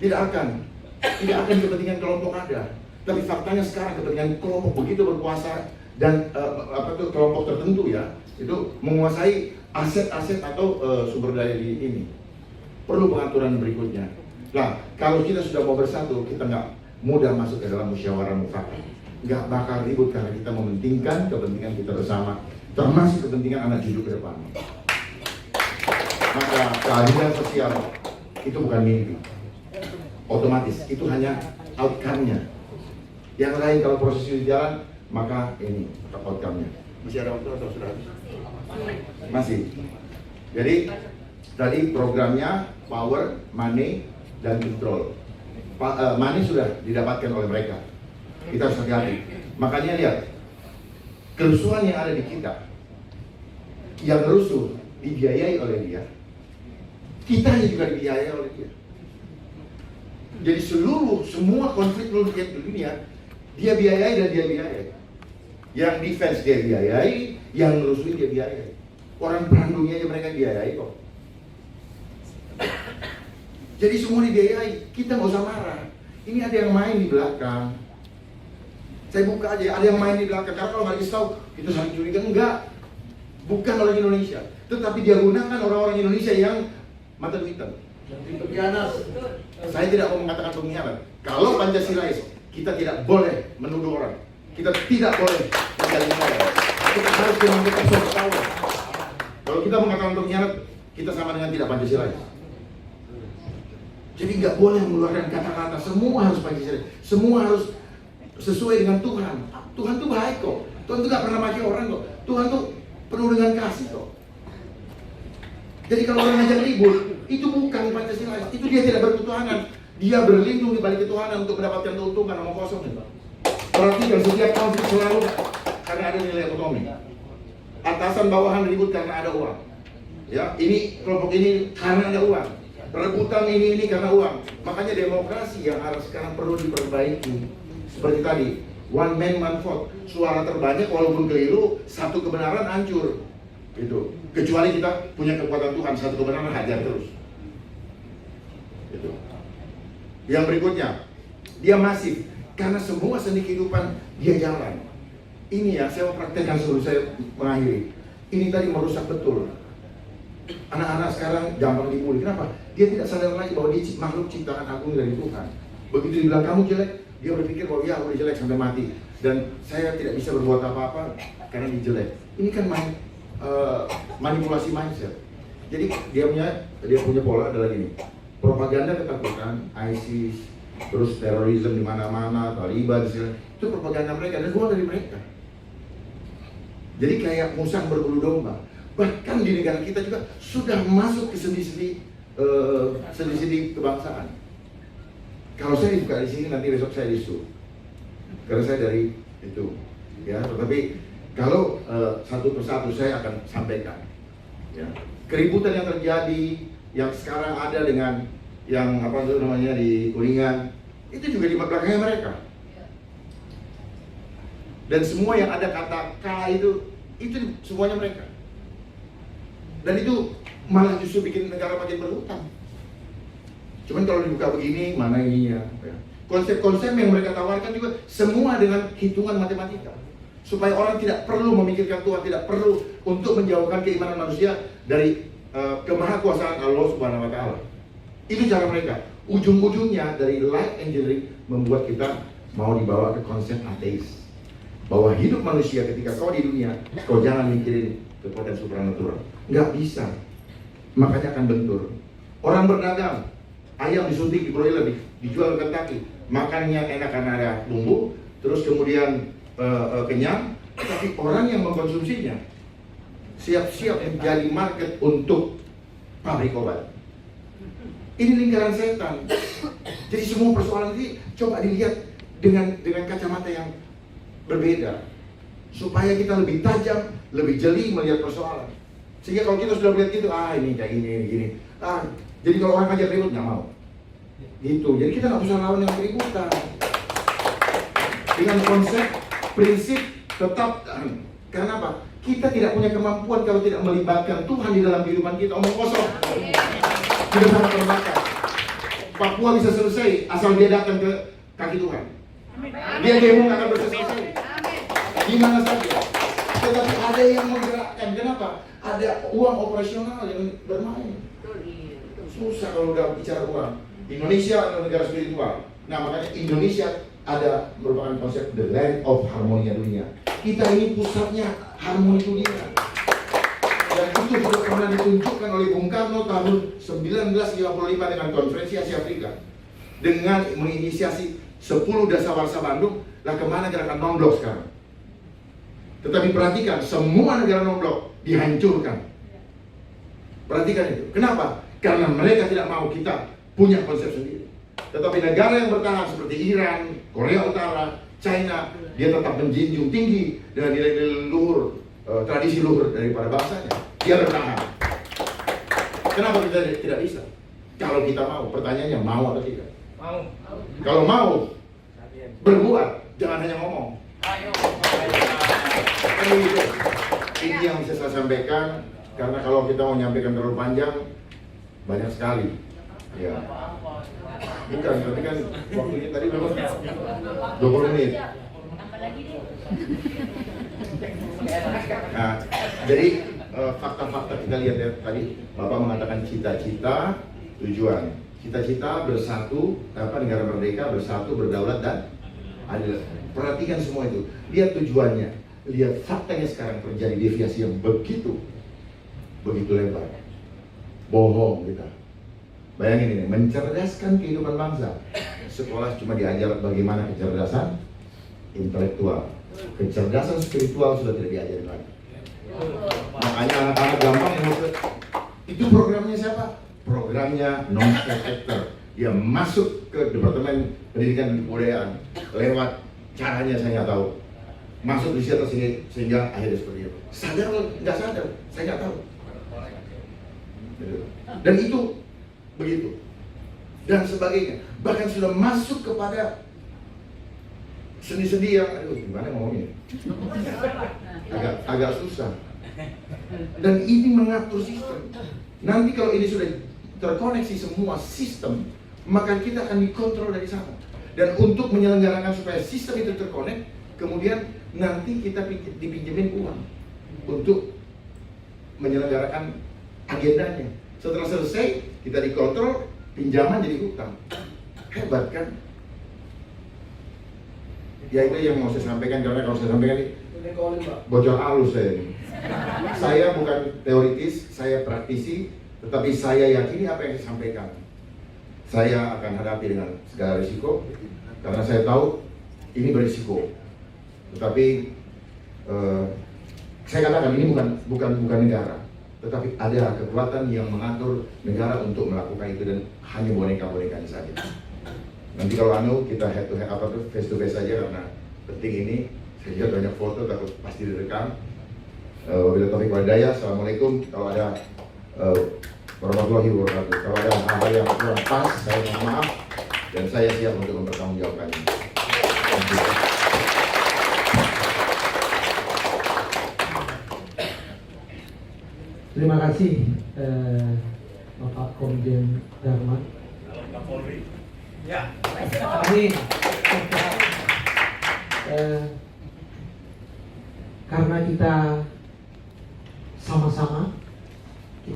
Tidak akan kepentingan kelompok ada. Tapi faktanya sekarang kepentingan kelompok begitu berkuasa dan kelompok tertentu ya, itu menguasai aset-aset atau sumber daya di ini. Perlu pengaturan berikutnya. Nah, kalau kita sudah mau bersatu, kita nggak mudah masuk ke dalam musyawarah mufakat. Nggak bakal ribut karena kita mementingkan kepentingan kita bersama, termasuk kepentingan anak cucu ke depan. Maka keadilan sosial itu bukan mimpi. Otomatis itu hanya outcome-nya. Yang lain kalau proses itu jalan, maka ini outcome-nya. Masih ada waktu atau sudah habis? Masih. Jadi tadi programnya power, money, dan control. Money sudah didapatkan oleh mereka. Kita harus hati-hati. Makanya lihat, kerusuhan yang ada di kita, yang rusuh dibiayai oleh dia, kita juga dibiayai oleh dia. Jadi semua konflik di dunia, dia biayai dan dia biayai. Yang defense dia biayai, yang rusuhin dia biayai. Orang perang dunia aja mereka biayai kok. Jadi semua dibiayai, kita nggak usah marah. Ini ada yang main di belakang. Saya buka aja, ada yang main di belakang. Karena kalau nggak dikasih tahu, itu saling curiga. Enggak, bukan orang Indonesia. Tetapi dia gunakan orang-orang Indonesia yang mata duitan. Saya tidak mau mengatakan pengkhianat. Kalau Pancasilais, kita tidak boleh menuduh orang. Kita tidak boleh menjalin orang. Kita harus menentukan soft power. Kalau kita mengatakan pengkhianat, kita sama dengan tidak Pancasilais. Jadi nggak boleh mengeluarkan kata-kata. Semua harus Pancasilais. Semua harus sesuai dengan Tuhan. Tuhan tuh baik kok. Tuhan tuh nggak pernah maki orang kok. Tuhan tuh penuh dengan kasih kok. Jadi kalau orang ngajak ribut, itu bukan Pancasila, itu dia tidak berketuhanan. Dia berlindung di balik ketuhanan untuk mendapatkan keuntungan omong kosong. Perhatikan setiap konflik selalu karena ada nilai ekonomi. Atasan bawahan ribut karena ada uang. Ya, ini kelompok ini karena ada uang. Rebutan ini karena uang. Makanya demokrasi yang harus sekarang perlu diperbaiki. Seperti tadi, one man one vote. Suara terbanyak walaupun keliru, satu kebenaran hancur. Itu. Kecuali kita punya kekuatan Tuhan, satu kebenaran hajar terus. Itu. Yang berikutnya, dia masif karena semua seni kehidupan dia jalan. Ini ya, saya mau praktekkan sebelum saya mengakhiri. Ini tadi merusak betul. Anak-anak sekarang gampang dibully. Kenapa? Dia tidak sadar lagi bahwa dia makhluk ciptaan agung dari Tuhan. Begitu dibilang kamu jelek, dia berpikir bahwa ya aku jelek sampai mati. Dan saya tidak bisa berbuat apa-apa karena dia jelek. Ini kan manipulasi mindset. Jadi dia punya pola adalah gini. Propaganda ketakutan, ISIS, terus terorisme di mana-mana, Taliban, itu propaganda mereka dan keluar dari mereka. Jadi kayak musang berbulu domba. Bahkan di negara kita juga sudah masuk ke sendi-sendi kebangsaan. Kalau saya dibuka di sini nanti besok saya disu. Karena saya dari itu, ya. Tetapi kalau satu persatu saya akan sampaikan. Ya. Keributan yang terjadi, yang sekarang ada dengan yang apa itu namanya di Kuningan, itu juga di belakangnya mereka. Dan semua yang ada kata K itu semuanya mereka. Dan itu malah justru bikin negara makin berhutang. Cuman kalau dibuka begini, mana ininya? Konsep-konsep yang mereka tawarkan juga semua dengan hitungan matematika. Supaya orang tidak perlu memikirkan Tuhan, tidak perlu untuk menjauhkan keimanan manusia dari kemahakuasaan Allah Subhanahu wa Ta'ala. Itu cara mereka. Ujung-ujungnya dari light engineering membuat kita mau dibawa ke konsep ateis. Bahwa hidup manusia ketika kau di dunia, kau jangan mikirin kekuatan supranatural. Nggak bisa. Makanya akan bentur. Orang berdagang, ayam disuntik di broiler, dijual ke Kentucky. Makannya enak karena ada bumbu, terus kemudian kenyang. Tapi orang yang mengkonsumsinya siap-siap menjadi market untuk pabrik obat. Ini lingkaran setan. Jadi semua persoalan ini coba dilihat dengan kacamata yang berbeda, supaya kita lebih tajam, lebih jeli melihat persoalan. Sehingga kalau kita sudah melihat gitu, ini kayak gini. Jadi kalau orang ngajak ribut nggak mau. Gitu. Jadi kita nggak usah lawan yang keributan. Dengan konsep, prinsip tetap. Karena apa? Kita tidak punya kemampuan kalau tidak melibatkan Tuhan di dalam kehidupan kita. Omong kosong. Kita sangat terbatas. Papua bisa selesai asal dia datang ke kaki Tuhan. Dia demo akan selesai. Di mana saja. Tetapi ada yang menggerakkan. Kenapa? Ada uang operasional yang bermain. Susah kalau udah bicara uang. Indonesia adalah negara spiritual. Nah, makanya Indonesia ada merupakan konsep the land of harmonia dunia. Kita ini pusatnya harmoni dunia. Dan itu sudah pernah ditunjukkan oleh Bung Karno tahun 1955 dengan konferensi Asia Afrika. Dengan menginisiasi 10 dasawarsa Bandung, lah kemana gerakan non-blok sekarang? Tetapi perhatikan, semua negara non-blok dihancurkan. Perhatikan itu. Kenapa? Karena mereka tidak mau kita punya konsep sendiri. Tetapi negara yang bertahan seperti Iran, Korea Utara, China, dia tetap menjunjung tinggi dengan nilai-nilai luhur, tradisi luhur daripada bangsanya. Dia bertahan. Kenapa kita tidak bisa? Kalau kita mau, pertanyaannya mau atau tidak? Mau. Kalau mau, berbuat, jangan hanya ngomong. Ini yang bisa saya sampaikan, karena kalau kita mau menyampaikan terlalu panjang, banyak sekali. Ya. Bukan, tapi kan waktunya tadi berapa? 20 menit. Nah, jadi fakta-fakta kita lihat ya tadi, Bapak mengatakan cita-cita, tujuan. Cita-cita bersatu, negara merdeka, bersatu, berdaulat dan adil. Perhatikan semua itu. Lihat tujuannya. Lihat faktanya sekarang terjadi deviasi yang begitu lebar. Bohong kita. Bayangin ini, mencerdaskan kehidupan bangsa. Sekolah cuma diajar bagaimana kecerdasan intelektual. Kecerdasan spiritual sudah tidak diajarin lagi. Makanya anak-anak gampang itu programnya siapa? Programnya non-state actor. Dia masuk ke Departemen Pendidikan dan Kebudayaan lewat caranya saya nggak tahu. Masuk di situ sehingga akhirnya seperti itu. Sadar atau nggak sadar? Saya nggak tahu. Dan itu begitu. Dan sebagainya. Bahkan sudah masuk kepada seni-seni yang, aduh gimana ngomongnya? Agak susah. Dan ini mengatur sistem. Nanti kalau ini sudah terkoneksi semua sistem, maka kita akan dikontrol dari sana. Dan untuk menyelenggarakan supaya sistem itu terkonek, kemudian nanti kita dipinjemin uang untuk menyelenggarakan agendanya. Setelah selesai, kita dikontrol, pinjaman jadi hutang. Hebat kan? Ya itu yang mau saya sampaikan, karena kalau saya sampaikan ini bocor halus saya ini. Saya bukan teoritis, saya praktisi, tetapi saya yakini apa yang saya sampaikan. Saya akan hadapi dengan segala risiko, karena saya tahu ini berisiko. Tetapi saya katakan ini bukan negara, tetapi ada kekuatan yang mengatur negara untuk melakukan itu, dan hanya boneka-bonekanya saja. Nanti kalau kita head to head face to face saja, karena penting ini. Saya lihat banyak foto, takut pasti direkam. Wabillahi taufiq wal hidayah. Assalamualaikum. Kalau ada warahmatullahi wabarakatuh. Kalau ada hal-hal yang kurang pas, saya mohon maaf, dan saya siap untuk mempertanggungjawabkannya. Terima kasih Bapak Komjen Dharma. Ya. Amin. Karena kita sama-sama